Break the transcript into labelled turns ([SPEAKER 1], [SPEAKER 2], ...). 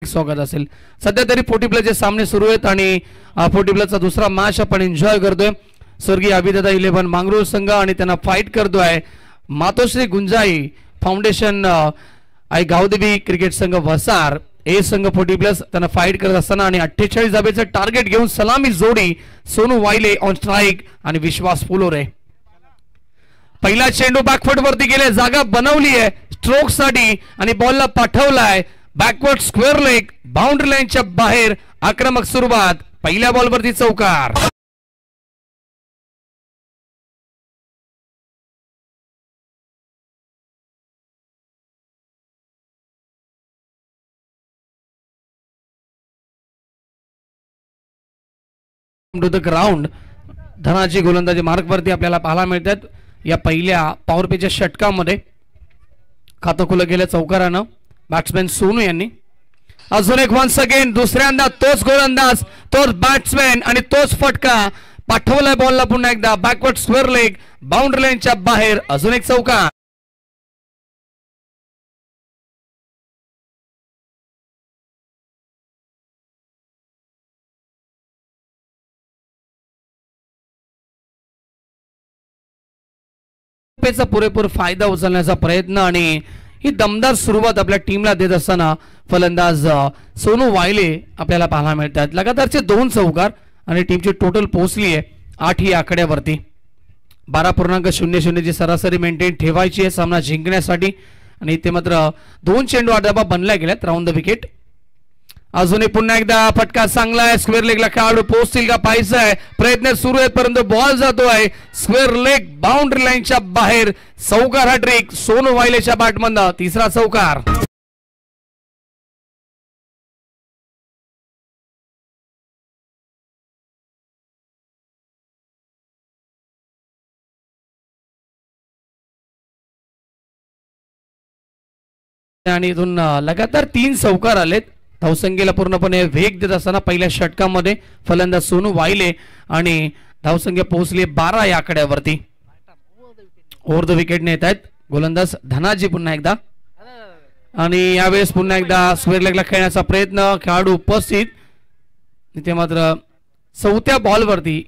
[SPEAKER 1] स्वागत असेल। सध्या तरी 40 प्लसचे सामने सुरू आहेत आणि 40 प्लसचा दुसरा मॅच आपण एन्जॉय करतोय। स्वर्गीय अभिदादा 11 मांगरूळ संघ आणि त्यांना फाईट करतोय Matoshree गुंजाई foundation I Gavdevi cricket संघ वसार। ए संघ 40 प्लस त्यांना फाईट करत असताना आणि 48 धाब्याचं टार्गेट घेऊन सलामी जोडी सोनू वायले ऑन स्ट्राइक आणि विश्वास फुलोरे। पहिला चेंडू बॅकफुट वरती गेले, जागा बनवली आहे स्ट्रोक साठी आणि बॉलला पाठवलाय बॅकवर्ड स्क्वेअर लेग बाउंड्री लाईनच्या बाहेर। आक्रमक सुरुवात, पहिल्या बॉलवरती चौकार। टू द ग्राउंड धनाजी गोलंदाजी मार्क वरती आपल्याला पाहायला मिळतात। या पहिल्या पॉवर प्लेच्या षटकामध्ये खातं खुलं गेलं चौकारानं बॅट्समॅन सोनू यांनी। अजून एक वन्स अगेन दुसऱ्यांदा तोच गोलंदाज तोच बॅट्समॅन आणि तोच फटका पाठवलाय बॉलला पुन्हा एकदा बॅकवर्ड स्क्वेअर लेग बाउंड्री लाईनच्या बाहेर। अजून एक चौकार। पुरेपूर फायदा उचलण्याचा प्रयत्न आणि ही दमदार सुरुवात आपल्या टीमला देत असताना फलंदाज सोनू वायले आपल्याला पाहायला मिळतात। लगातारचे 2 चौकार आणि टीमची टोटल पोहोचली आहे 8 ही आकड्यावरती। 12.00 ची सरासरी मेंटेन ठेवायची आहे सामना जिंकण्यासाठी आणि ते मात्र 2 चेंडू 8 धाबा बनल्या गेल्यात राऊंड द विकेट। अजूनही पुन्हा एकदा फटका चांगला आहे, स्क्वेअर लेगला खेळाडू पोहोचतील का पाहायचा आहे, प्रयत्न सुरू आहेत परंतु बॉल जातोय स्क्वेअर लेग बाउंड्री लाईनच्या बाहेर। चौकार हॅट्रिक सोनू वायलेच्या बॅटमधून, तिसरा चौकार। आणि इथून लगातार 3 चौकार आलेत। धावसंख्येला पूर्णपणे वेग देत असताना पहिल्या षटकामध्ये फलंदाज सोनू वायले आणि धावसंख्या पोहोचली 12 या आकड्यावरती। ओव्हर द विकेट नेत आहेत गोलंदाज धनाजी पुन्हा एकदा आणि यावेळेस पुन्हा एकदा स्क्वेअर लेगला खेळण्याचा प्रयत्न, खेळाडू उपस्थित। ते मात्र 4थ्या बॉलवरती